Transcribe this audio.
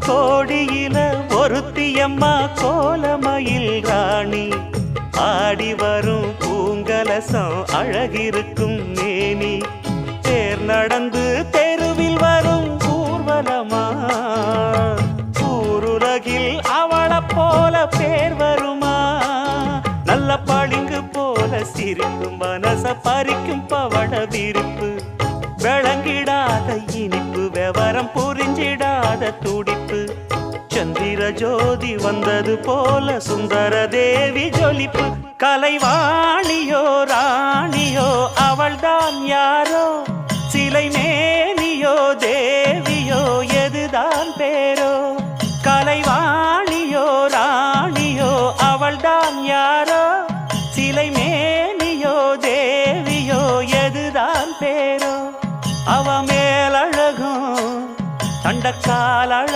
கோடியில ஒருத்தியம்மா கோலமயில் ராணி ஆடி வரும் பூங்கலசம் அழகிருக்கும் மேனி தேர் நடந்து தெருவில் வரும் ஊர்வலமா ஊருலகில் அவளை போல பேர் வருமா நல்ல பளிங்கு போல சிரிக்கும் மனச பறிக்கும் பவள விரிப்பு விளங்கிடாத இனிப்பு விவரம் புரிஞ்சிடாத துடிப்பு சந்திர ஜோதி வந்தது போல சுந்தர தேவி ஜொலிப்பு கலைவாணியோ ராணியோ அவள்தான் யாரோ சிலை மேனியோ தேவியோ எதுதான் பேரோ கலைவாணியோ ராணியோ அவள்தான் யாரோ சிலை மேனியோ தேவியோ எதுதான் பேரோ அவ மேலழகும் தண்டக்கால் அழகும்